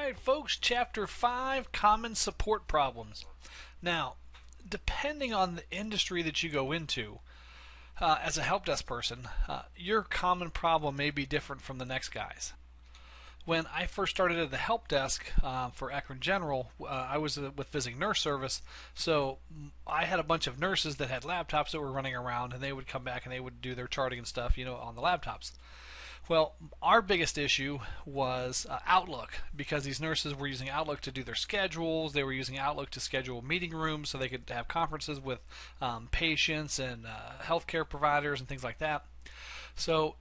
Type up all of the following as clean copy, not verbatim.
Alright folks, Chapter 5, Common Support Problems. Now, depending on the industry that you go into, as a help desk person, your common problem may be different from the next guy's. When I first started at the help desk for Akron General, I was with Visiting Nurse Service, so I had a bunch of nurses that had laptops that were running around, and they would come back and they would do their charting and stuff, on the laptops. Well, our biggest issue was Outlook, because these nurses were using Outlook to do their schedules. They were using Outlook to schedule meeting rooms so they could have conferences with patients and healthcare providers and things like that. So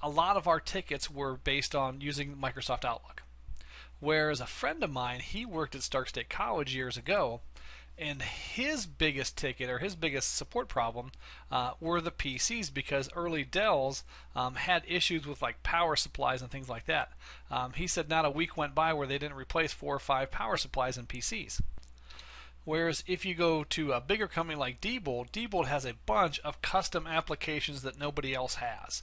a lot of our tickets were based on using Microsoft Outlook. Whereas a friend of mine, he worked at Stark State College years ago, and his biggest ticket or his biggest support problem were the PCs, because early Dells had issues with like power supplies and things like that. He said not a week went by where they didn't replace 4 or 5 power supplies in PCs. Whereas if you go to a bigger company like Diebold has a bunch of custom applications that nobody else has.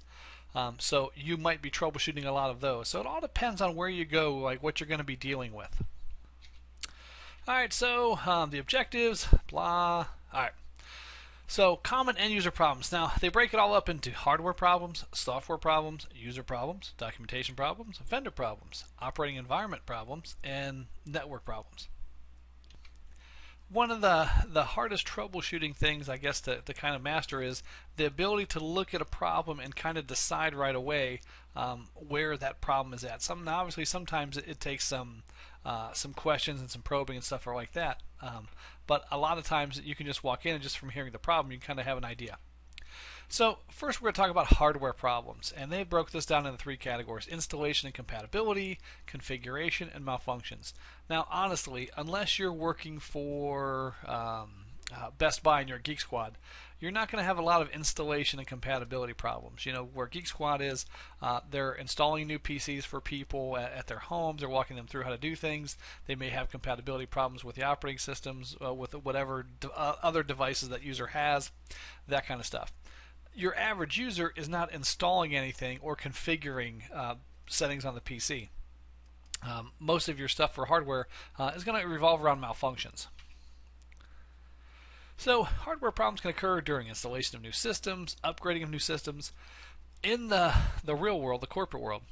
So you might be troubleshooting a lot of those. So it all depends on where you go, like what you're going to be dealing with. Alright, so the objectives, blah. Alright, so common end user problems. Now, they break it all up into hardware problems, software problems, user problems, documentation problems, vendor problems, operating environment problems, and network problems. One of the hardest troubleshooting things, I guess, to kind of master is the ability to look at a problem and kind of decide right away where that problem is at. Now, obviously, sometimes it takes some questions and some probing and stuff like that. But a lot of times you can just walk in and just from hearing the problem, you kind of have an idea. So first we're going to talk about hardware problems, and they broke this down into 3 categories: installation and compatibility, configuration, and malfunctions. Now honestly, unless you're working for Best Buy and you're a Geek Squad, you're not going to have a lot of installation and compatibility problems. Where Geek Squad is, they're installing new PCs for people at their homes. They're walking them through how to do things. They may have compatibility problems with the operating systems, with whatever other devices that user has, that kind of stuff. Your average user is not installing anything or configuring settings on the PC. Most of your stuff for hardware is going to revolve around malfunctions. So hardware problems can occur during installation of new systems, upgrading of new systems. In the real world, the corporate world,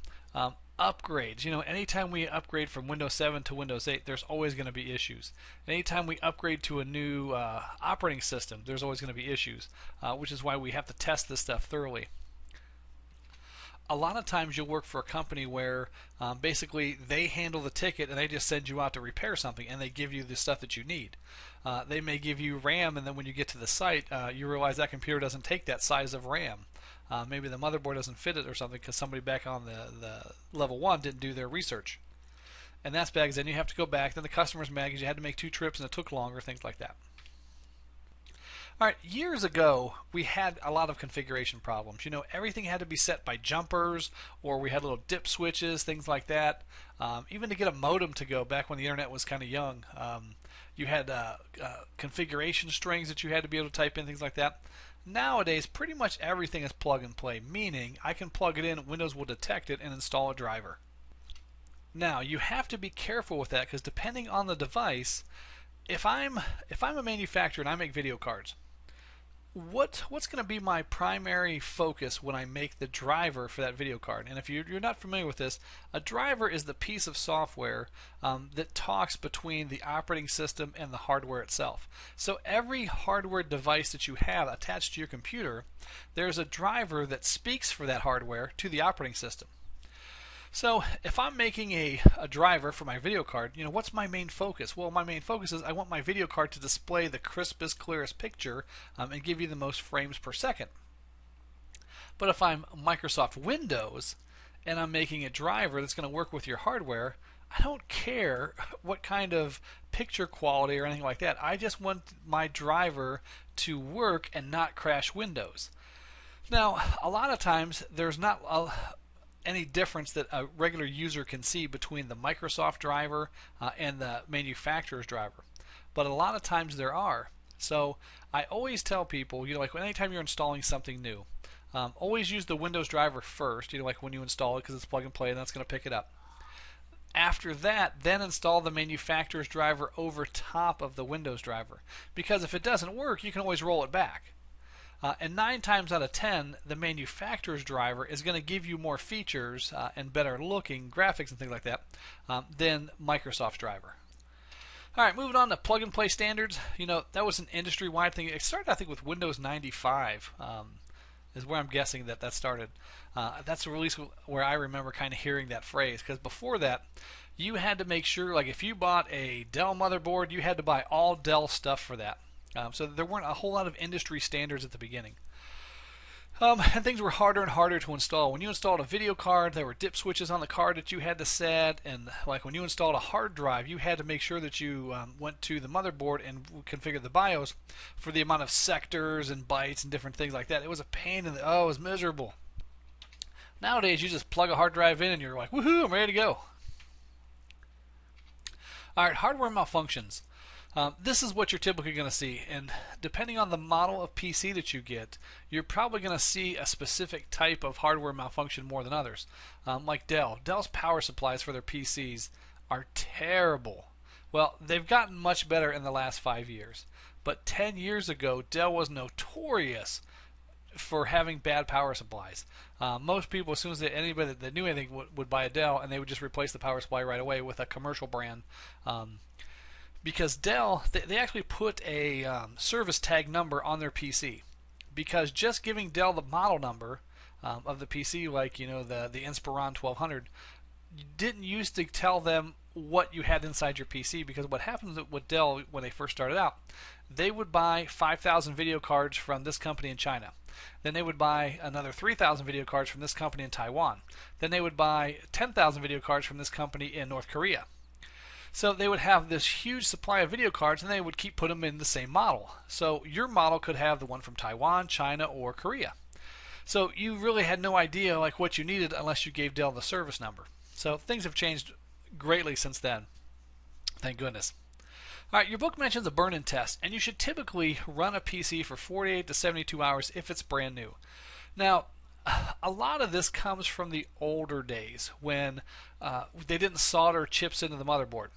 upgrades. Anytime we upgrade from Windows 7 to Windows 8, there's always going to be issues. Anytime we upgrade to a new operating system, there's always going to be issues, which is why we have to test this stuff thoroughly. A lot of times you'll work for a company where basically they handle the ticket and they just send you out to repair something, and they give you the stuff that you need. They may give you RAM, and then when you get to the site, you realize that computer doesn't take that size of RAM. Maybe the motherboard doesn't fit it or something because somebody back on the level 1 didn't do their research. And that's bad, because then you have to go back. Then the customer's mad because you had to make 2 trips and it took longer, things like that. Alright, years ago, we had a lot of configuration problems. Everything had to be set by jumpers, or we had little dip switches, things like that. Even to get a modem to go, back when the internet was kind of young, you had configuration strings that you had to be able to type in, things like that. Nowadays, pretty much everything is plug and play, meaning I can plug it in, Windows will detect it, and install a driver. Now, you have to be careful with that, because depending on the device, if I'm a manufacturer and I make video cards, what's going to be my primary focus when I make the driver for that video card? And if you're not familiar with this, a driver is the piece of software that talks between the operating system and the hardware itself. So every hardware device that you have attached to your computer, there's a driver that speaks for that hardware to the operating system. So if I'm making a driver for my video card, what's my main focus? Well, my main focus is I want my video card to display the crispest, clearest picture and give you the most frames per second. But if I'm Microsoft Windows and I'm making a driver that's going to work with your hardware, I don't care what kind of picture quality or anything like that. I just want my driver to work and not crash Windows. Now, a lot of times there's not any difference that a regular user can see between the Microsoft driver and the manufacturer's driver, but a lot of times there are. So I always tell people, like anytime you're installing something new, always use the Windows driver first, like when you install it, because it's plug and play and that's going to pick it up. After that, then install the manufacturer's driver over top of the Windows driver. Because if it doesn't work, you can always roll it back. And 9 times out of 10, the manufacturer's driver is going to give you more features and better looking graphics and things like that than Microsoft's driver. All right, moving on to plug and play standards. That was an industry-wide thing. It started, I think, with Windows 95. Is where I'm guessing that started. That's the release where I remember kind of hearing that phrase, because before that, you had to make sure, like if you bought a Dell motherboard, you had to buy all Dell stuff for that. So there weren't a whole lot of industry standards at the beginning. And things were harder and harder to install. When you installed a video card, there were dip switches on the card that you had to set, and like when you installed a hard drive, you had to make sure that you went to the motherboard and configured the BIOS for the amount of sectors and bytes and different things like that. It was a pain in the it was miserable. Nowadays, you just plug a hard drive in and you're like, woohoo, I'm ready to go. All right, hardware malfunctions. This is what you're typically going to see, and depending on the model of PC that you get, you're probably going to see a specific type of hardware malfunction more than others. Like Dell. Dell's power supplies for their PCs are terrible. Well, they've gotten much better in the last 5 years, but 10 years ago, Dell was notorious for having bad power supplies. Most people, as soon as anybody that knew anything would buy a Dell, and they would just replace the power supply right away with a commercial brand. Because Dell, they actually put a service tag number on their PC. Because just giving Dell the model number of the PC, like the Inspiron 1200, didn't used to tell them what you had inside your PC. Because what happens with Dell when they first started out, they would buy 5,000 video cards from this company in China. Then they would buy another 3,000 video cards from this company in Taiwan. Then they would buy 10,000 video cards from this company in North Korea. So they would have this huge supply of video cards, and they would keep putting them in the same model. So your model could have the one from Taiwan, China, or Korea. So you really had no idea like what you needed unless you gave Dell the service number. So things have changed greatly since then. Thank goodness. All right, your book mentions a burn-in test, and you should typically run a PC for 48 to 72 hours if it's brand new. Now, a lot of this comes from the older days when they didn't solder chips into the motherboard.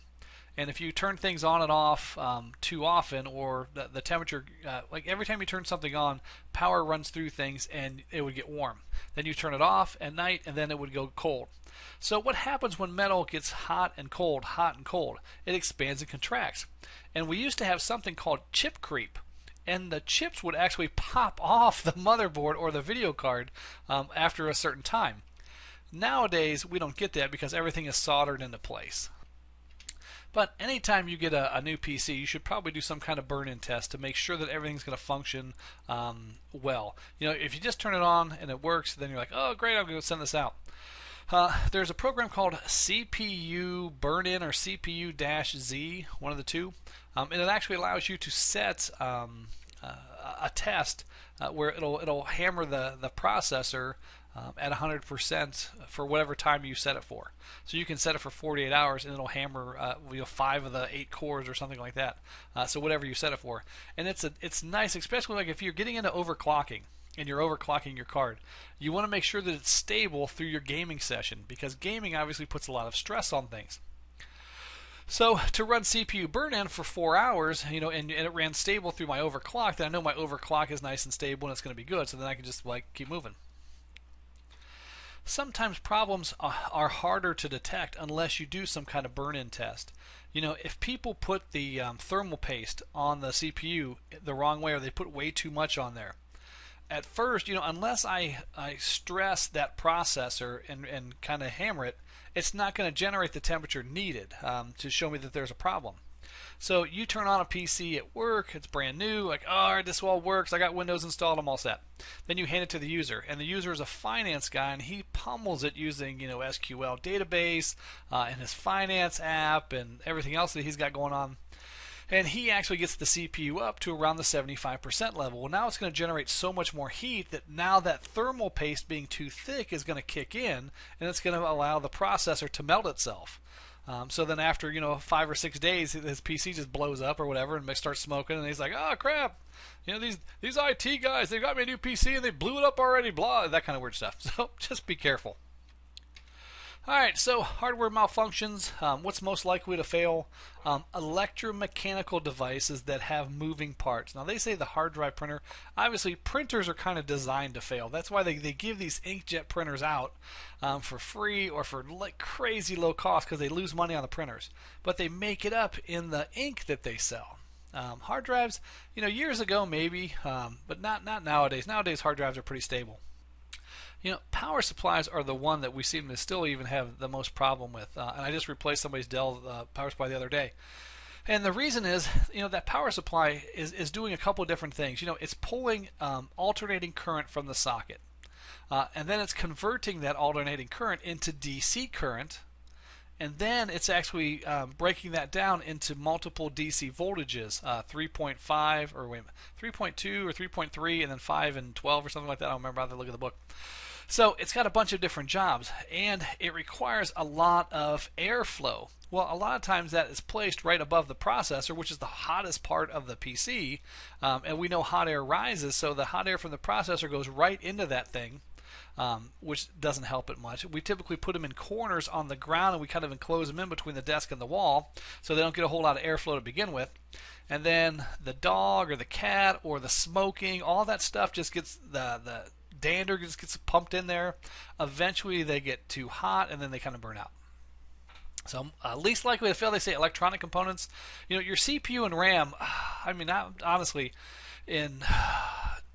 And if you turn things on and off too often, or the temperature, like every time you turn something on, power runs through things and it would get warm. Then you turn it off at night and then it would go cold. So what happens when metal gets hot and cold, hot and cold? It expands and contracts. And we used to have something called chip creep. And the chips would actually pop off the motherboard or the video card after a certain time. Nowadays, we don't get that because everything is soldered into place. But anytime you get a new PC, you should probably do some kind of burn-in test to make sure that everything's going to function well. If you just turn it on and it works, then you're like, oh, great, I'm going to send this out. There's a program called CPU Burn-In or CPU-Z, one of the two. And it actually allows you to set a test where it'll hammer the processor at 100% for whatever time you set it for. So you can set it for 48 hours and it'll hammer 5 of the 8 cores or something like that. So whatever you set it for. And it's nice, especially like if you're getting into overclocking and you're overclocking your card. You want to make sure that it's stable through your gaming session, because gaming obviously puts a lot of stress on things. So to run CPU burn-in for 4 hours, and it ran stable through my overclock, then I know my overclock is nice and stable and it's going to be good, so then I can just keep moving. Sometimes problems are harder to detect unless you do some kind of burn-in test. If people put the thermal paste on the CPU the wrong way, or they put way too much on there, at first, unless I stress that processor and kind of hammer it, it's not going to generate the temperature needed to show me that there's a problem. So you turn on a PC at work, it's brand new, like, oh, all right, this all works, I got Windows installed, I'm all set. Then you hand it to the user, and the user is a finance guy, and he pummels it using SQL database and his finance app and everything else that he's got going on. And he actually gets the CPU up to around the 75% level. Well, now it's going to generate so much more heat that now that thermal paste being too thick is going to kick in, and it's going to allow the processor to melt itself. So then after 5 or 6 days, his PC just blows up or whatever, and starts smoking, and he's like, oh crap, these IT guys, they got me a new PC and they blew it up already, blah, that kind of weird stuff. So just be careful. All right, so hardware malfunctions. What's most likely to fail? Electromechanical devices that have moving parts. Now, they say the hard drive printer. Obviously, printers are kind of designed to fail. That's why they give these inkjet printers out for free or for like crazy low cost because they lose money on the printers. But they make it up in the ink that they sell. Hard drives, years ago maybe, but not nowadays. Nowadays, hard drives are pretty stable. Power supplies are the one that we seem to still even have the most problem with. And I just replaced somebody's Dell power supply the other day. And the reason is, that power supply is doing a couple of different things. It's pulling alternating current from the socket. And then it's converting that alternating current into DC current. And then it's actually breaking that down into multiple DC voltages, 3.5 or wait, 3.2 or 3.3, and then 5 and 12 or something like that. I don't remember. I have to look at the book. So it's got a bunch of different jobs, and it requires a lot of airflow. Well, a lot of times that is placed right above the processor, which is the hottest part of the PC, and we know hot air rises, so the hot air from the processor goes right into that thing, which doesn't help it much. We typically put them in corners on the ground, and we kind of enclose them in between the desk and the wall, so they don't get a whole lot of airflow to begin with. And then the dog or the cat or the smoking, all that stuff just gets the dander just gets pumped in there. Eventually they get too hot and then they kind of burn out. So least likely to fail, they say electronic components. Your CPU and RAM, I mean, honestly, in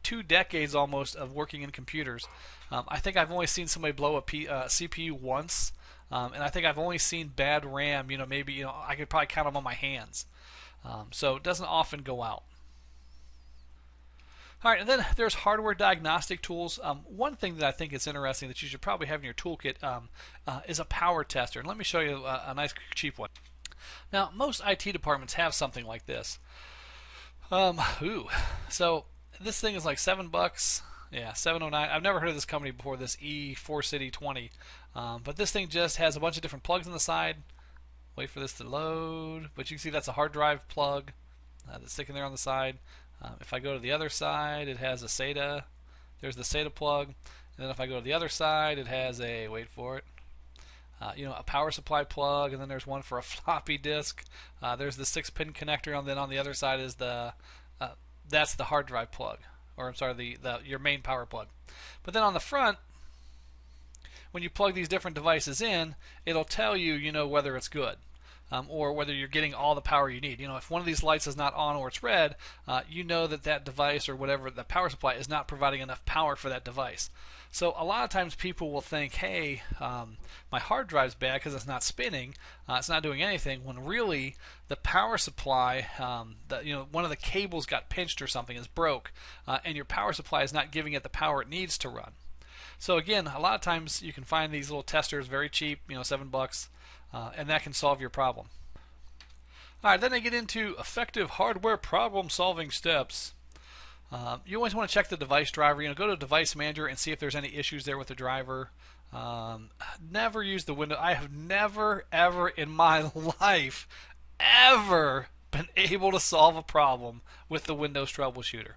2 decades almost of working in computers, I think I've only seen somebody blow a CPU once. And I think I've only seen bad RAM, maybe, I could probably count them on my hands. So it doesn't often go out. All right, and then there's hardware diagnostic tools. One thing that I think is interesting that you should probably have in your toolkit is a power tester. And let me show you a nice cheap one. Now, most IT departments have something like this. So this thing is like $7. Yeah, $7.09. I've never heard of this company before, this E4City20. But this thing just has a bunch of different plugs on the side. Wait for this to load. But you can see that's a hard drive plug that's sticking there on the side. If I go to the other side, it has a SATA. There's the SATA plug. And then if I go to the other side, it has a, wait for it, a power supply plug. And then there's one for a floppy disk. There's the 6-pin connector. And then on the other side is that's the hard drive plug. Or I'm sorry, your main power plug. But then on the front, when you plug these different devices in, it'll tell you, whether it's good. Or whether you're getting all the power you need. If one of these lights is not on or it's red, you know that device or whatever, the power supply is not providing enough power for that device. So a lot of times people will think, hey, my hard drive's bad because it's not spinning, it's not doing anything, when really the power supply, one of the cables got pinched or something, is broke, and your power supply is not giving it the power it needs to run. So again, a lot of times you can find these little testers very cheap, $7. And that can solve your problem. All right, then they get into effective hardware problem-solving steps. You always want to check the device driver. Go to Device Manager and see if there's any issues there with the driver. Never use the Windows. I have never, ever in my life, ever been able to solve a problem with the Windows Troubleshooter.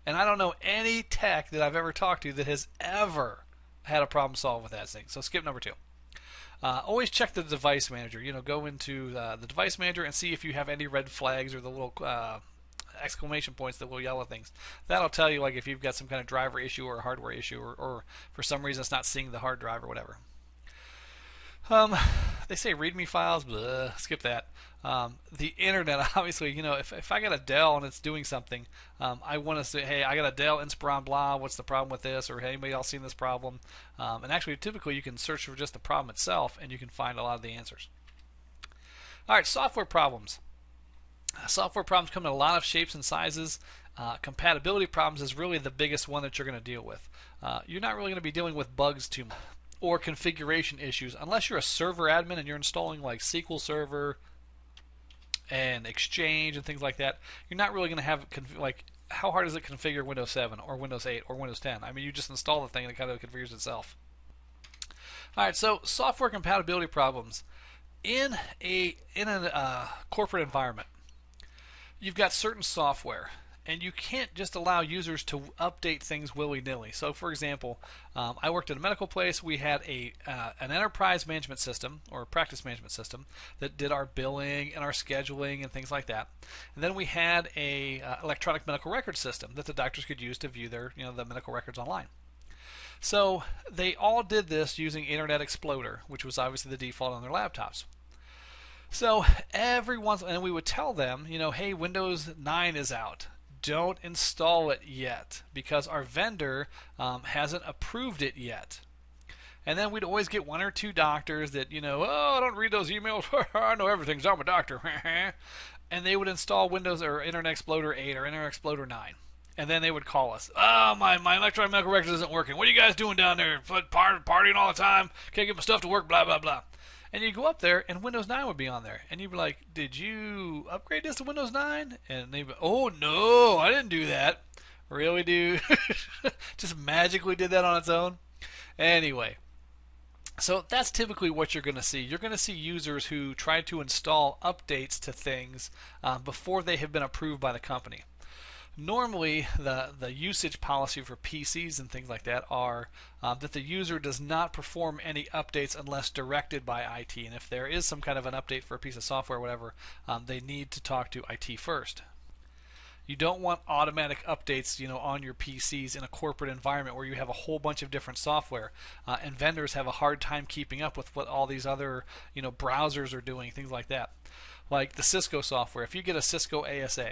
And I don't know any tech that I've ever talked to that has ever had a problem solved with that thing. So skip number 2. Always check the device manager. Go into the device manager and see if you have any red flags or the little exclamation points that will yell at things. That'll tell you if you've got some kind of driver issue or a hardware issue, or for some reason it's not seeing the hard drive or whatever. They say README files, skip that. The internet, obviously, if I got a Dell and it's doing something, I want to say, hey, I got a Dell Inspiron blah, what's the problem with this? Or hey, anybody else seen this problem? And actually, typically, you can search for just the problem itself, and you can find a lot of the answers. All right, software problems. Software problems come in a lot of shapes and sizes. Compatibility problems is really the biggest one that you're going to deal with. You're not really going to be dealing with bugs too much, or configuration issues, unless you're a server admin and you're installing like SQL Server and Exchange and things like that. You're not really going to have how hard is it to configure Windows 7 or Windows 8 or Windows 10? I mean, you just install the thing and it kind of configures itself. All right, so software compatibility problems in a corporate environment. You've got certain software, and you can't just allow users to update things willy-nilly. So, for example, I worked at a medical place. We had an enterprise management system or a practice management system that did our billing and our scheduling and things like that. And then we had a electronic medical record system that the doctors could use to view their the medical records online. So they all did this using Internet Explorer, which was obviously the default on their laptops. So every once, and we would tell them, hey, Windows 9 is out. Don't install it yet because our vendor hasn't approved it yet. And then we'd always get one or two doctors that, I don't read those emails. I know everything, so I'm a doctor. And they would install Windows or Internet Explorer 8 or Internet Explorer 9. And then they would call us. Oh, my electronic medical records isn't working. What are you guys doing down there? Partying all the time? Can't get my stuff to work, blah, blah, blah. And you go up there, and Windows 9 would be on there. And you'd be like, did you upgrade this to Windows 9? And they'd be, oh, no, I didn't do that. Really, dude? Just magically did that on its own? Anyway, so that's typically what you're going to see. You're going to see users who try to install updates to things before they have been approved by the company. Normally, the usage policy for PCs and things like that are that the user does not perform any updates unless directed by IT. And if there is some kind of an update for a piece of software or whatever, they need to talk to IT first. You don't want automatic updates, on your PCs in a corporate environment where you have a whole bunch of different software, and vendors have a hard time keeping up with what all these other, browsers are doing, things like that. Like the Cisco software. If you get a Cisco ASA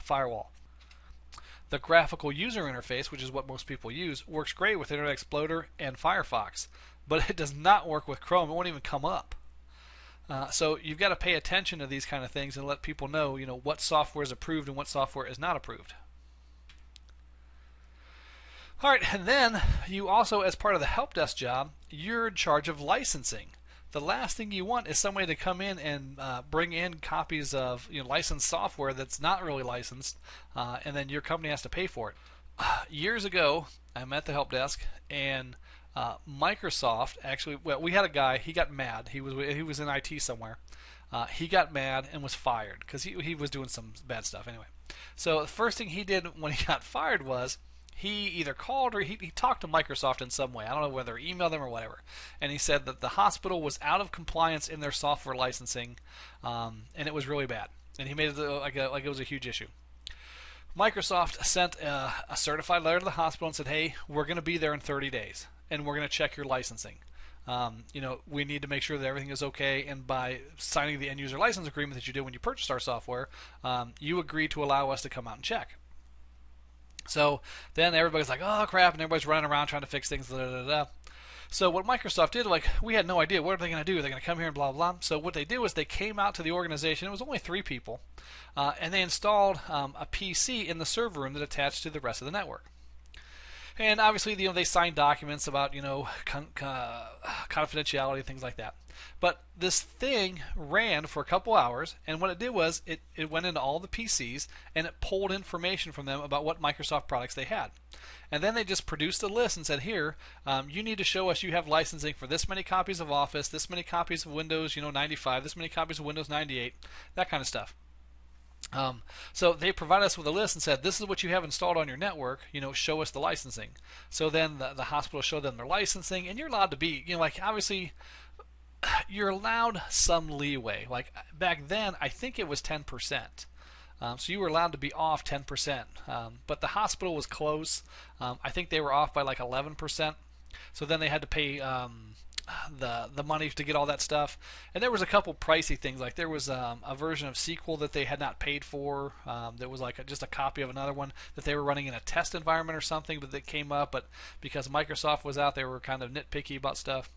firewall, the graphical user interface, which is what most people use, works great with Internet Explorer and Firefox, but it does not work with Chrome. It won't even come up. So you've got to pay attention to these kind of things and let people know, what software is approved and what software is not approved. All right, and then you also, as part of the help desk job, you're in charge of licensing. The last thing you want is somebody to come in and bring in copies of licensed software that's not really licensed, and then your company has to pay for it. Years ago, I'm at the help desk, and Microsoft actually, we had a guy. He got mad. He was in IT somewhere. He got mad and was fired because he was doing some bad stuff anyway. So the first thing he did when he got fired was he either called or he talked to Microsoft in some way. I don't know whether he emailed them or whatever. And he said that the hospital was out of compliance in their software licensing, and it was really bad. And he made it like it was a huge issue. Microsoft sent a certified letter to the hospital and said, hey, we're going to be there in 30 days, and we're going to check your licensing. We need to make sure that everything is okay, and by signing the end-user license agreement that you did when you purchased our software, you agreed to allow us to come out and check. So then everybody's like, oh crap, and everybody's running around trying to fix things. So what Microsoft did, we had no idea. What are they going to do? They're going to come here and blah, blah, blah. So what they did was they came out to the organization. It was only 3 people. And they installed a PC in the server room that attached to the rest of the network. And obviously, they signed documents about, confidentiality, things like that. But this thing ran for a couple hours, and what it did was it went into all the PCs, and it pulled information from them about what Microsoft products they had. And then they just produced a list and said, here, you need to show us you have licensing for this many copies of Office, this many copies of Windows 95, this many copies of Windows 98, that kind of stuff. So they provided us with a list and said, this is what you have installed on your network, show us the licensing. So then the hospital showed them their licensing, and you're allowed to be, obviously, you're allowed some leeway. Like back then, I think it was 10%. So you were allowed to be off 10%. But the hospital was close. I think they were off by like 11%. So then they had to pay the money to get all that stuff. And there was a couple pricey things. Like there was a version of SQL that they had not paid for. There was like just a copy of another one that they were running in a test environment or something, but that came up. But because Microsoft was out, they were kind of nitpicky about stuff.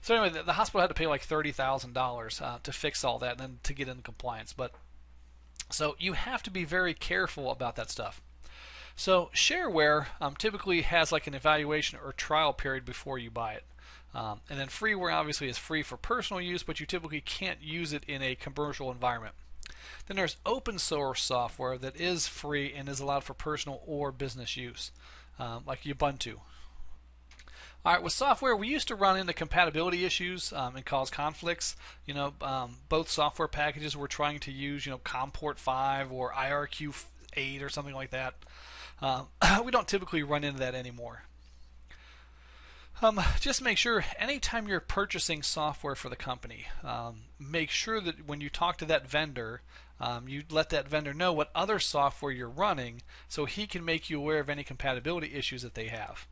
So anyway, the hospital had to pay like $30,000 to fix all that and then to get into compliance. So you have to be very careful about that stuff. So shareware typically has like an evaluation or trial period before you buy it. And then freeware obviously is free for personal use, but you typically can't use it in a commercial environment. Then there's open source software that is free and is allowed for personal or business use, like Ubuntu. All right, with software, we used to run into compatibility issues and cause conflicts. Both software packages were trying to use, COM port 5 or 8 or something like that. We don't typically run into that anymore. Just make sure anytime you're purchasing software for the company, make sure that when you talk to that vendor, you let that vendor know what other software you're running so he can make you aware of any compatibility issues that they have.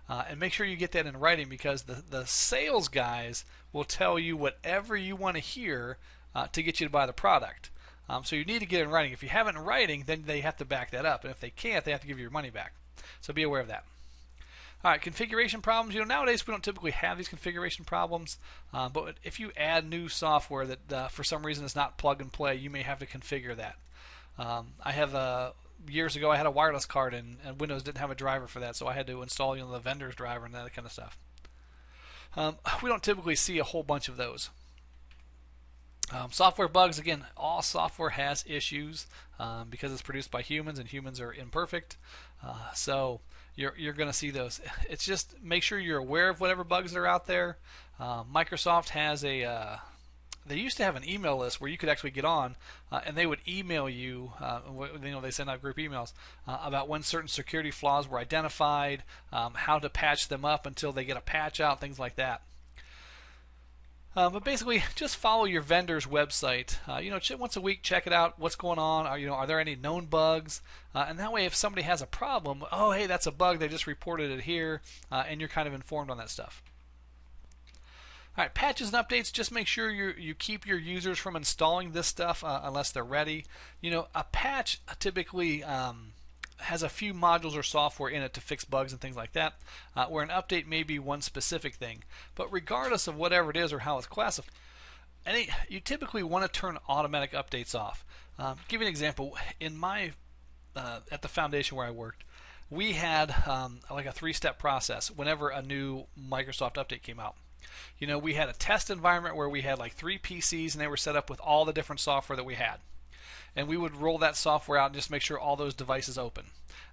And make sure you get that in writing, because the sales guys will tell you whatever you want to hear to get you to buy the product. So you need to get it in writing. If you have it in writing, then they have to back that up. And if they can't, they have to give you your money back. So be aware of that. All right, configuration problems. Nowadays we don't typically have these configuration problems, but if you add new software that for some reason is not plug and play, you may have to configure that. I have years ago I had a wireless card and Windows didn't have a driver for that, so I had to install the vendor's driver and that kind of stuff. We don't typically see a whole bunch of those. Software bugs, again, all software has issues because it's produced by humans, and humans are imperfect. So you're going to see those. It's just make sure you're aware of whatever bugs that are out there. Microsoft has they used to have an email list where you could actually get on and they would email you, they send out group emails about when certain security flaws were identified, how to patch them up until they get a patch out, things like that. But basically, just follow your vendor's website. Once a week, check it out. What's going on? Are there any known bugs? And that way, if somebody has a problem, oh, hey, that's a bug. They just reported it here, and you're kind of informed on that stuff. All right, patches and updates. Just make sure you keep your users from installing this stuff unless they're ready. A patch typically has a few modules or software in it to fix bugs and things like that, where an update may be one specific thing. But regardless of whatever it is or how it's classified, you typically want to turn automatic updates off. Give you an example. In my at the foundation where I worked, we had like a 3-step process whenever a new Microsoft update came out. We had a test environment where we had like 3 PCs and they were set up with all the different software that we had. And we would roll that software out and just make sure all those devices open.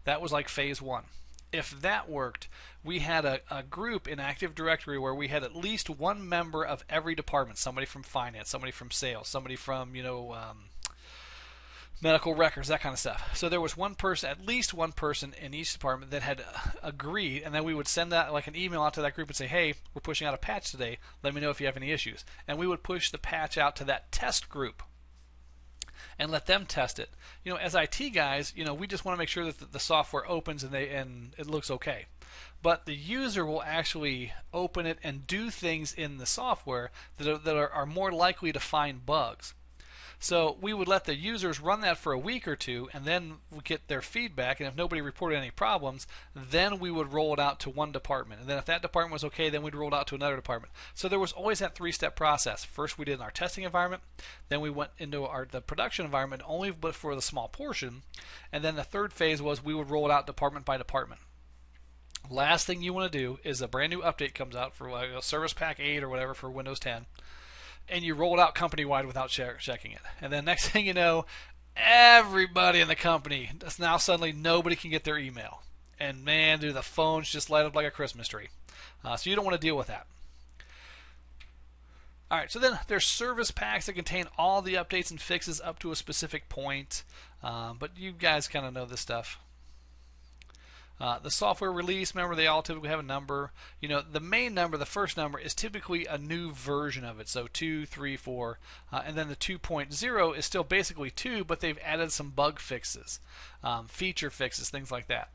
That was like phase 1. If that worked, we had a group in Active Directory where we had at least one member of every department, somebody from finance, somebody from sales, somebody from medical records, that kind of stuff. So there was one person, at least one person in each department that had agreed, and then we would send that like an email out to that group and say, hey, we're pushing out a patch today. Let me know if you have any issues. And we would push the patch out to that test group and let them test it. As IT guys, we just want to make sure that the software opens and it looks okay. But the user will actually open it and do things in the software that are more likely to find bugs. So we would let the users run that for a week or two, and then we get their feedback, and if nobody reported any problems, then we would roll it out to one department. And then if that department was okay, then we'd roll it out to another department. So there was always that 3-step process. First we did in our testing environment, then we went into the production environment only but for the small portion, and then the third phase was we would roll it out department by department. Last thing you want to do is a brand new update comes out for like a Service Pack 8 or whatever for Windows 10. And you roll it out company-wide without checking it. And then next thing you know, everybody in the company, now suddenly nobody can get their email. And man, do the phones just light up like a Christmas tree. So you don't want to deal with that. All right, so then there's service packs that contain all the updates and fixes up to a specific point. But you guys kind of know this stuff. The software release, remember they all typically have a number. The main number, the first number, is typically a new version of it. So 2, 3, 4. And then the 2.0 is still basically 2, but they've added some bug fixes, feature fixes, things like that.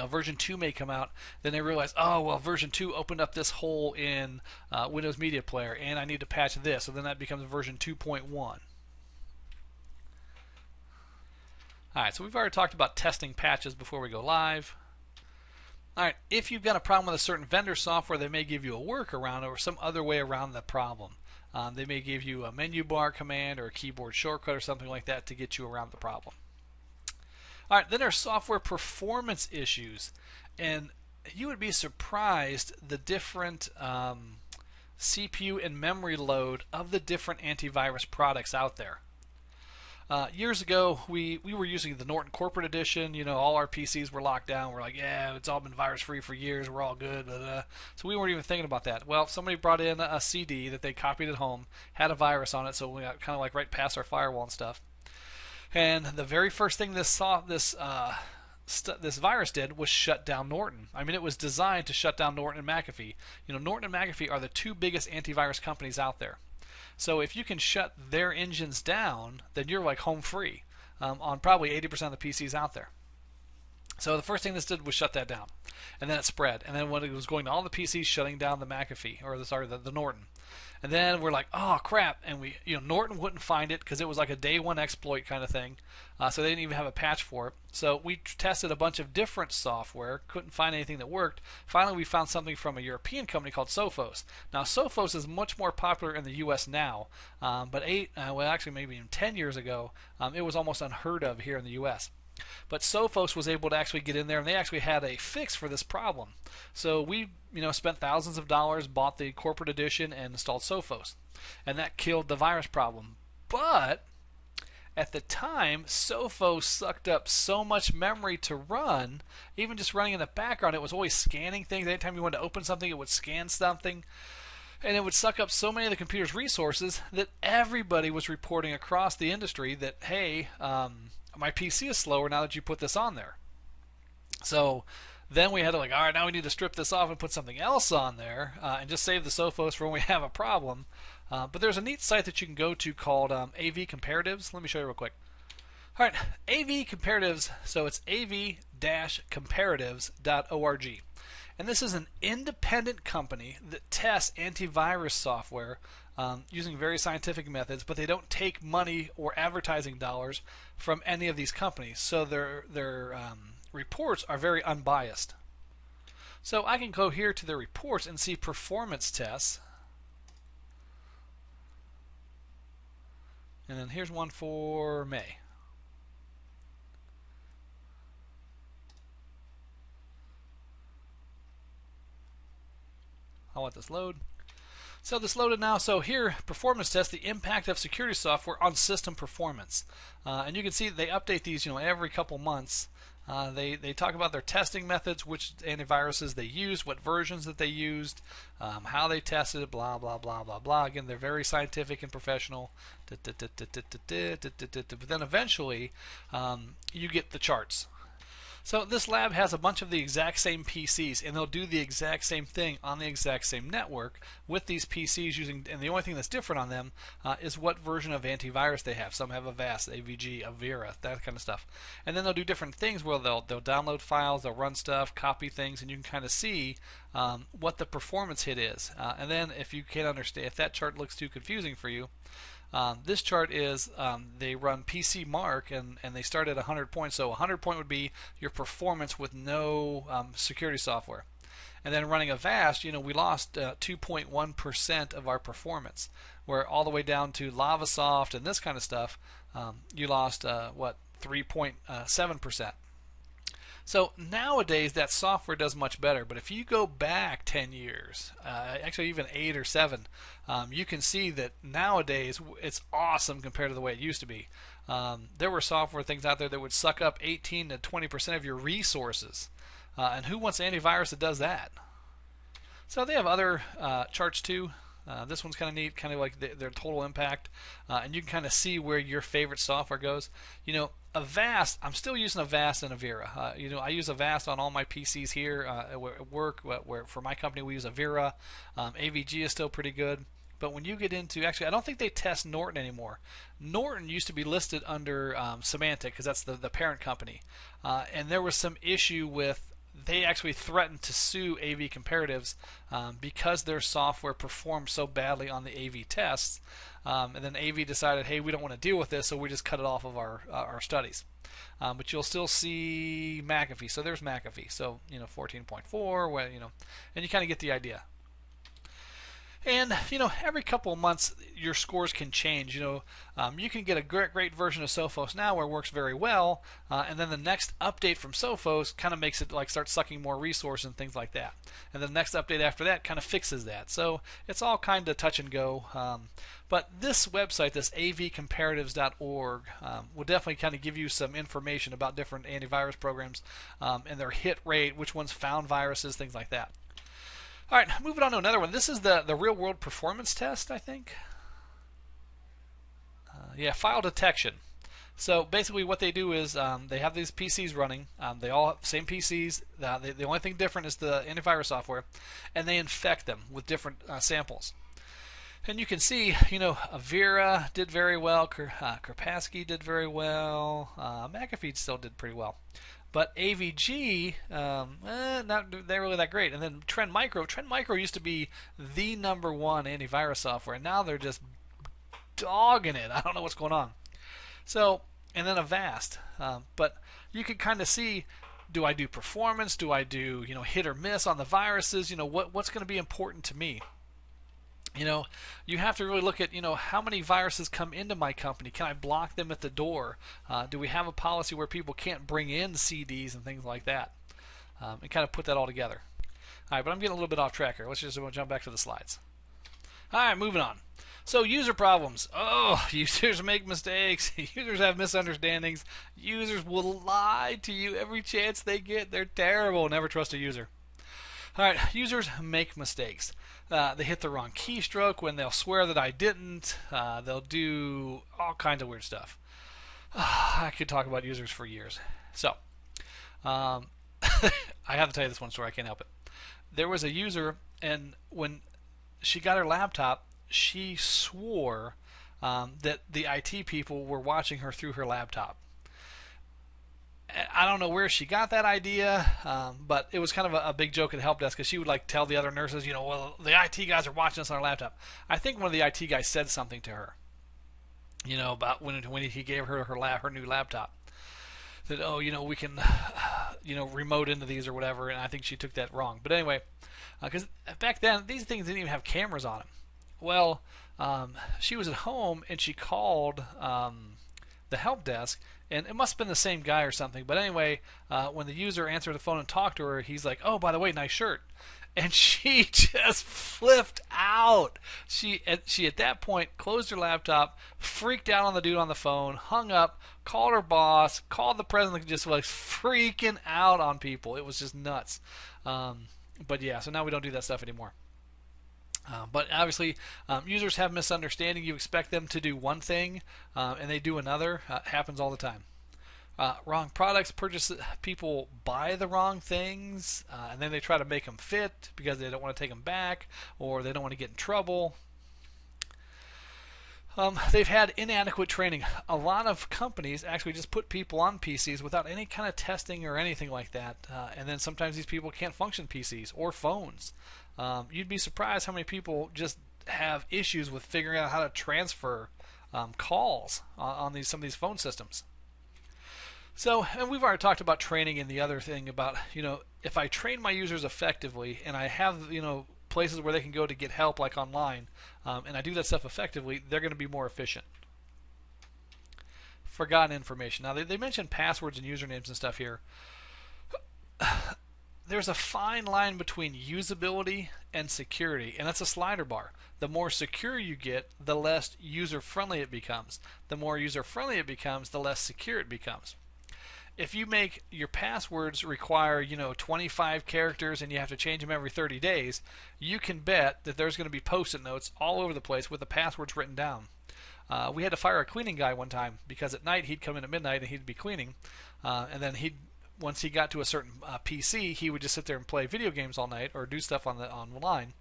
Version 2 may come out, then they realize, oh, well, version 2 opened up this hole in Windows Media Player, and I need to patch this. So then that becomes version 2.1. Alright, so we've already talked about testing patches before we go live. Alright, if you've got a problem with a certain vendor software, they may give you a workaround or some other way around the problem. They may give you a menu bar command or a keyboard shortcut or something like that to get you around the problem. Alright, then there's software performance issues. And you would be surprised the different CPU and memory load of the different antivirus products out there. Years ago, we were using the Norton Corporate Edition. All our PCs were locked down. We're like, yeah, it's all been virus-free for years. We're all good. So we weren't even thinking about that. Well, somebody brought in a CD that they copied at home, had a virus on it, so we got kind of like right past our firewall and stuff. And the very first thing this virus did was shut down Norton. I mean, it was designed to shut down Norton and McAfee. You know, Norton and McAfee are the two biggest antivirus companies out there. So if you can shut their engines down, then you're like home free on probably 80% of the PCs out there. So the first thing this did was shut that down, and then it spread. And then when it was going to all the PCs, shutting down the McAfee or the Norton. And then we're like, oh crap! And Norton wouldn't find it because it was like a day one exploit kind of thing, so they didn't even have a patch for it. So we tested a bunch of different software, couldn't find anything that worked. Finally, we found something from a European company called Sophos. Now Sophos is much more popular in the U.S. now, but actually maybe even 10 years ago, it was almost unheard of here in the U.S. But Sophos was able to actually get in there, and they actually had a fix for this problem. So we, spent thousands of dollars, bought the corporate edition, and installed Sophos, and that killed the virus problem. But at the time, Sophos sucked up so much memory to run, even just running in the background, it was always scanning things. Anytime you wanted to open something, it would scan something. And it would suck up so many of the computer's resources that everybody was reporting across the industry that, hey, my PC is slower now that you put this on there. So then we had to all right, now we need to strip this off and put something else on there and just save the Sophos for when we have a problem. But there's a neat site that you can go to called AV Comparatives. Let me show you real quick. All right, AV Comparatives, so it's av-comparatives.org. And this is an independent company that tests antivirus software using very scientific methods, but they don't take money or advertising dollars from any of these companies. So their reports are very unbiased. So I can go here to their reports and see performance tests. And then here's one for May. I'll let this load. So this loaded now. So here, performance test, the impact of security software on system performance. And you can see they update these, every couple months. They talk about their testing methods, which antiviruses they used, what versions that they used, how they tested it, blah, blah, blah, blah, blah. Again, they're very scientific and professional. But then eventually, you get the charts. So this lab has a bunch of the exact same PCs, and they'll do the exact same thing on the exact same network with these PCs using, and the only thing that's different on them is what version of antivirus they have. Some have Avast, AVG, Avira, that kind of stuff. And then they'll do different things where they'll download files, they'll run stuff, copy things, and you can kind of see what the performance hit is. And then if you can't understand, if that chart looks too confusing for you, this chart is they run PC Mark and they start at 100 points. So 100 point would be your performance with no security software. And then running Avast, we lost 2.1% of our performance. Where all the way down to LavaSoft and this kind of stuff, you lost 3.7%. So nowadays that software does much better, but if you go back 10 years, actually even 8 or 7, you can see that nowadays it's awesome compared to the way it used to be. There were software things out there that would suck up 18 to 20% of your resources, and who wants antivirus that does that? So they have other charts too. This one's kind of neat, kind of like their total impact, and you can kind of see where your favorite software goes. Avast, I'm still using Avast and Avira. I use Avast on all my PCs here at work. Where for my company we use Avira. AVG is still pretty good. But when you get into, actually, I don't think they test Norton anymore. Norton used to be listed under Symantec because that's the parent company, and there was some issue with. They actually threatened to sue AV Comparatives because their software performed so badly on the AV tests. And then AV decided, hey, we don't want to deal with this, so we just cut it off of our studies. But you'll still see McAfee. So there's McAfee. So 14.4. Well, and you kind of get the idea. And every couple of months your scores can change. You can get a great version of Sophos now where it works very well, and then the next update from Sophos kind of makes it start sucking more resources and things like that. And the next update after that kind of fixes that. So it's all kind of touch and go. But this website, this avcomparatives.org, will definitely kind of give you some information about different antivirus programs and their hit rate, which ones found viruses, things like that. All right, moving on to another one. This is the real-world performance test, I think. Yeah, file detection. So basically, what they do is they have these PCs running. They all have the same PCs. The only thing different is the antivirus software, and they infect them with different samples. And you can see, Avira did very well. Karpathy did very well. McAfee still did pretty well. But AVG, not they're really that great. And then Trend Micro used to be the #1 antivirus software, and now they're just dogging it. I don't know what's going on. So, and then Avast. But you can kind of see, do I do performance? Do I do hit or miss on the viruses? What's going to be important to me? You have to really look at, how many viruses come into my company. Can I block them at the door? Do we have a policy where people can't bring in CDs and things like that? And kind of put that all together. All right, but I'm getting a little bit off track here. Let's just jump back to the slides. All right, moving on. So user problems. Oh, users make mistakes. Users have misunderstandings. Users will lie to you every chance they get. They're terrible. Never trust a user. All right, users make mistakes. They hit the wrong keystroke when they'll swear that I didn't. They'll do all kinds of weird stuff. I could talk about users for years. So, I have to tell you this one story. I can't help it. There was a user, and when she got her laptop, she swore that the IT people were watching her through her laptop. I don't know where she got that idea, but it was kind of a big joke at help desk because she would tell the other nurses, well, the IT guys are watching us on our laptop. I think one of the IT guys said something to her, about when he gave her her new laptop. That we can remote into these or whatever, and I think she took that wrong. But anyway, because back then these things didn't even have cameras on them. Well, she was at home and she called the help desk. And it must have been the same guy or something. But anyway, when the user answered the phone and talked to her, he's like, oh, by the way, nice shirt. And she just flipped out. She at that point closed her laptop, freaked out on the dude on the phone, hung up, called her boss, called the president, just freaking out on people. It was just nuts. But yeah, so now we don't do that stuff anymore. But obviously, users have misunderstanding. You expect them to do one thing, and they do another. Happens all the time. Wrong products. People buy the wrong things, and then they try to make them fit because they don't want to take them back, or they don't want to get in trouble. They've had inadequate training. A lot of companies actually just put people on PCs without any kind of testing or anything like that, and then sometimes these people can't function PCs or phones. You'd be surprised how many people just have issues with figuring out how to transfer calls on some of these phone systems. So, and we've already talked about training and the other thing about, if I train my users effectively and I have, places where they can go to get help like online, and I do that stuff effectively, they're going to be more efficient. Forgotten information. Now, they mentioned passwords and usernames and stuff here. There's a fine line between usability and security, and that's a slider bar. The more secure you get, the less user-friendly it becomes. The more user-friendly it becomes, the less secure it becomes. If you make your passwords require, 25 characters and you have to change them every 30 days, you can bet that there's going to be post-it notes all over the place with the passwords written down. We had to fire a cleaning guy one time because at night he'd come in at midnight and he'd be cleaning, and then once he got to a certain PC, he would just sit there and play video games all night or do stuff online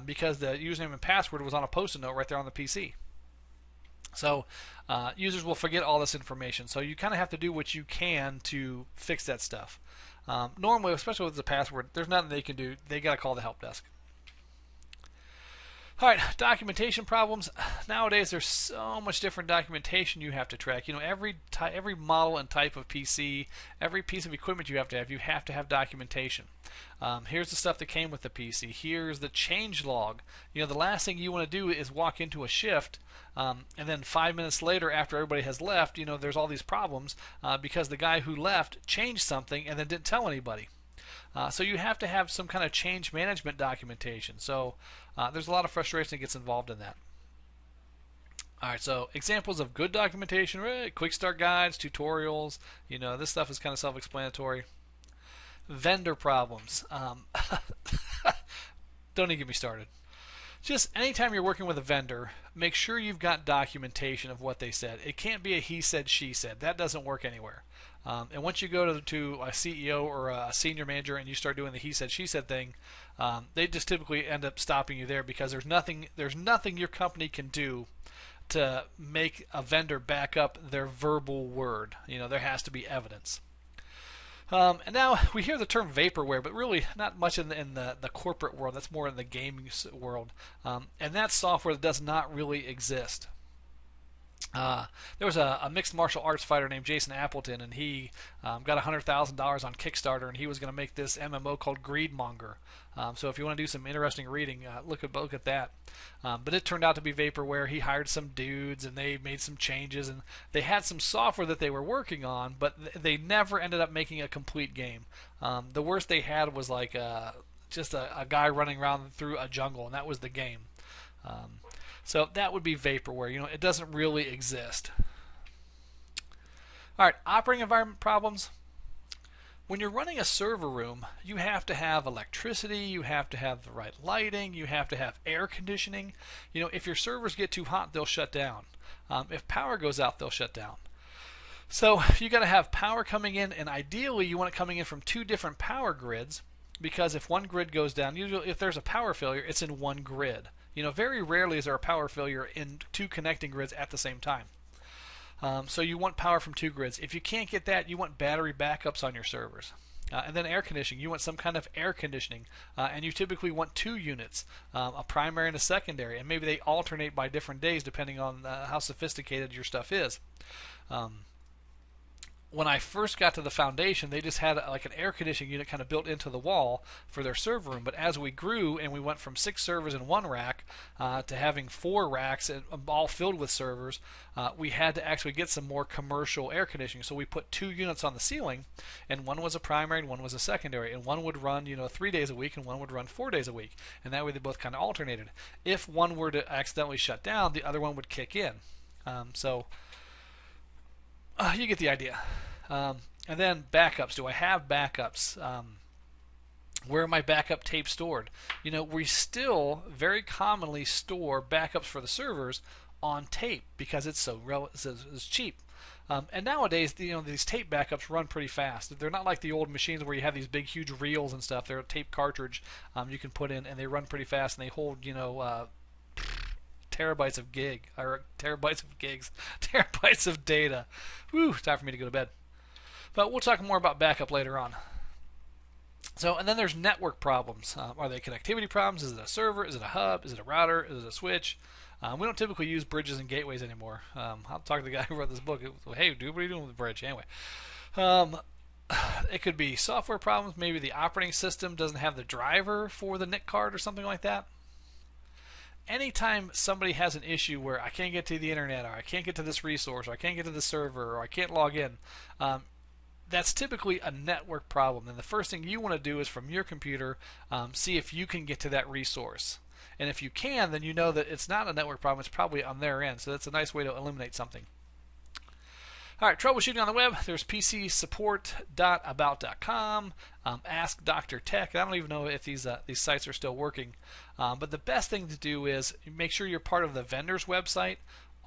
because the username and password was on a post-it note right there on the PC. So users will forget all this information. So you kind of have to do what you can to fix that stuff. Normally, especially with the password, there's nothing they can do. They got to call the help desk. All right, documentation problems. Nowadays, there's so much different documentation you have to track. Every model and type of PC, every piece of equipment you have to have documentation. Here's the stuff that came with the PC. Here's the change log. The last thing you want to do is walk into a shift, and then 5 minutes later, after everybody has left, there's all these problems because the guy who left changed something and then didn't tell anybody. So you have to have some kind of change management documentation. So there's a lot of frustration that gets involved in that. All right, so examples of good documentation, right? Quick start guides, tutorials. This stuff is kind of self-explanatory. Vendor problems. Don't even get me started. Just anytime you're working with a vendor, make sure you've got documentation of what they said. It can't be a he said, she said. That doesn't work anywhere. And once you go to a CEO or a senior manager and you start doing the he said, she said thing, they just typically end up stopping you there because there's nothing your company can do to make a vendor back up their verbal word. There has to be evidence. And now we hear the term vaporware, but really not much in the corporate world. That's more in the gaming world. And that's software that does not really exist. There was a mixed martial arts fighter named Jason Appleton, and he got $100,000 on Kickstarter, and he was going to make this MMO called Greedmonger. So if you want to do some interesting reading, look at that. But it turned out to be vaporware. He hired some dudes, and they made some changes, and they had some software that they were working on, but they never ended up making a complete game. The worst they had was like just a guy running around through a jungle, and that was the game. So that would be vaporware. It doesn't really exist. All right, operating environment problems. When you're running a server room, you have to have electricity, you have to have the right lighting, you have to have air conditioning. If your servers get too hot, they'll shut down. If power goes out, they'll shut down. So you got to have power coming in, and ideally you want it coming in from two different power grids, because if one grid goes down, usually if there's a power failure, it's in one grid. Very rarely is there a power failure in two connecting grids at the same time. So you want power from two grids. If you can't get that, you want battery backups on your servers. And then air conditioning. You want some kind of air conditioning. And you typically want two units, a primary and a secondary. And maybe they alternate by different days depending on how sophisticated your stuff is. When I first got to the foundation, they just had like an air conditioning unit kind of built into the wall for their server room. But as we grew and we went from 6 servers in one rack to having 4 racks and all filled with servers, we had to actually get some more commercial air conditioning. So we put 2 units on the ceiling, and one was a primary and one was a secondary. And one would run 3 days a week and one would run 4 days a week. And that way they both kind of alternated. If one were to accidentally shut down, the other one would kick in. You get the idea. And then backups. Do I have backups? Where are my backup tapes stored? We still very commonly store backups for the servers on tape because it's it's cheap. And nowadays, these tape backups run pretty fast. They're not like the old machines where you have these big, huge reels and stuff. They're a tape cartridge you can put in, and they run pretty fast, and they hold, terabytes of terabytes of data. Whew, time for me to go to bed. But we'll talk more about backup later on. And then there's network problems. Are they connectivity problems? Is it a server? Is it a hub? Is it a router? Is it a switch? We don't typically use bridges and gateways anymore. I'll talk to the guy who wrote this book. Hey, dude, what are you doing with the bridge? Anyway. It could be software problems. Maybe the operating system doesn't have the driver for the NIC card or something like that. Anytime somebody has an issue where I can't get to the internet, or I can't get to this resource, or I can't get to the server, or I can't log in, that's typically a network problem. And the first thing you want to do is from your computer see if you can get to that resource. And if you can, then you know that it's not a network problem, it's probably on their end. So that's a nice way to eliminate something. All right, troubleshooting on the web. There's pcsupport.about.com, Ask Dr. Tech. I don't even know if these sites are still working. But the best thing to do is make sure you're part of the vendor's website.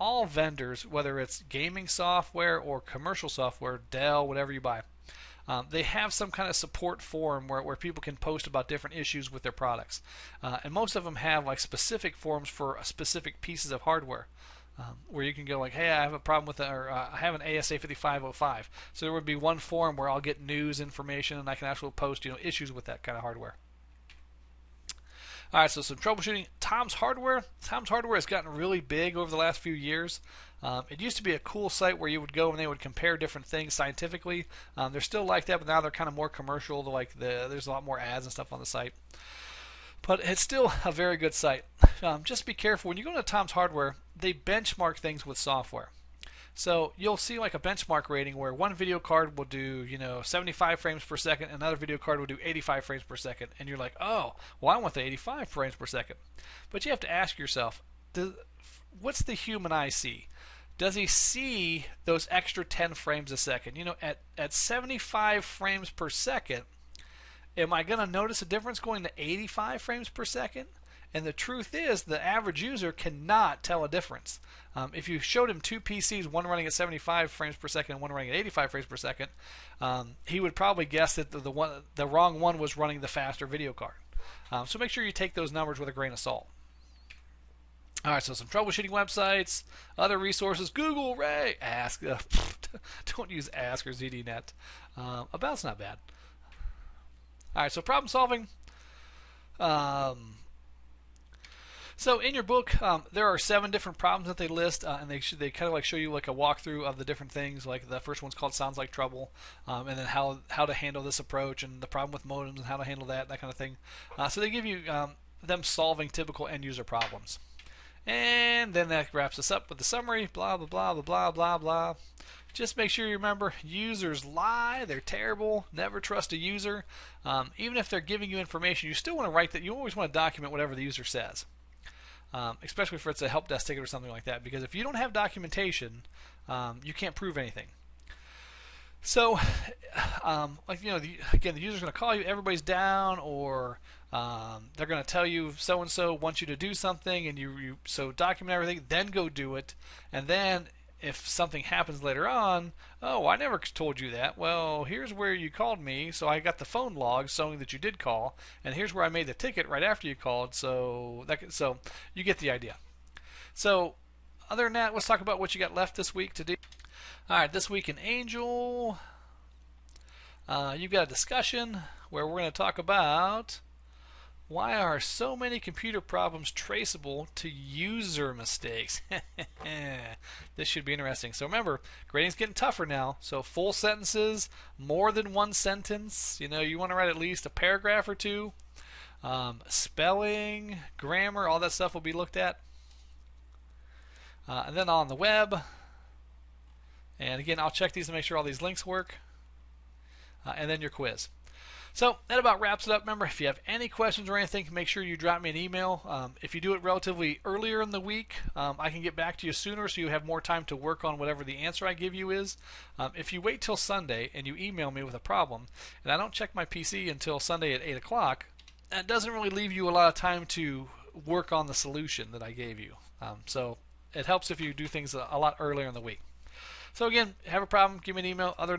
All vendors, whether it's gaming software or commercial software, Dell, whatever you buy, they have some kind of support forum where people can post about different issues with their products. And most of them have like specific forums for specific pieces of hardware. Where you can go like, hey, I have a problem with I have an ASA 5505. So there would be one forum where I'll get news information and I can actually post issues with that kind of hardware. All right, so some troubleshooting. Tom's Hardware. Tom's Hardware has gotten really big over the last few years. It used to be a cool site where you would go and they would compare different things scientifically. They're still like that, but now they're kind of more commercial. There's a lot more ads and stuff on the site. But it's still a very good site. Just be careful. When you go to Tom's Hardware, they benchmark things with software. So you'll see like a benchmark rating where one video card will do 75 frames per second, another video card will do 85 frames per second, and you're like, oh, well, I want the 85 frames per second. But you have to ask yourself, what's the human eye see? Does he see those extra 10 frames a second? At 75 frames per second, am I going to notice a difference going to 85 frames per second? And the truth is, the average user cannot tell a difference. If you showed him two PCs, one running at 75 frames per second and one running at 85 frames per second, he would probably guess that the wrong one was running the faster video card. So make sure you take those numbers with a grain of salt. All right, so some troubleshooting websites, other resources. Google, Ray, Ask. Don't use Ask or ZDNet. About's not bad. All right, so problem solving. So in your book, there are 7 different problems that they list, and they kind of like show you like a walkthrough of the different things. Like the first one's called "Sounds Like Trouble," and then how to handle this approach, and the problem with modems and how to handle that kind of thing. So they give you them solving typical end user problems. And then that wraps us up with the summary, blah, blah, blah, blah, blah, blah, blah. Just make sure you remember, users lie, they're terrible, never trust a user. Even if they're giving you information, you still want to write that, you always want to document whatever the user says. Especially if it's a help desk ticket or something like that, because if you don't have documentation, you can't prove anything. So, again, the user's going to call you, everybody's down, or they're going to tell you so-and-so wants you to do something, and so document everything, then go do it, and then if something happens later on, oh, I never told you that. Well, here's where you called me, so I got the phone log showing that you did call, and here's where I made the ticket right after you called, so you get the idea. So, other than that, let's talk about what you got left this week to do. All right, this week in Angel, you've got a discussion where we're going to talk about why are so many computer problems traceable to user mistakes. This should be interesting. So remember, grading's getting tougher now. So full sentences, more than one sentence. You want to write at least a paragraph or two. Spelling, grammar, all that stuff will be looked at. And then on the web. And again, I'll check these to make sure all these links work. And then your quiz. So that about wraps it up. Remember, if you have any questions or anything, make sure you drop me an email. If you do it relatively earlier in the week, I can get back to you sooner so you have more time to work on whatever the answer I give you is. If you wait till Sunday and you email me with a problem, and I don't check my PC until Sunday at 8 o'clock, that doesn't really leave you a lot of time to work on the solution that I gave you. So it helps if you do things a lot earlier in the week. So again, have a problem, give me an email. Other than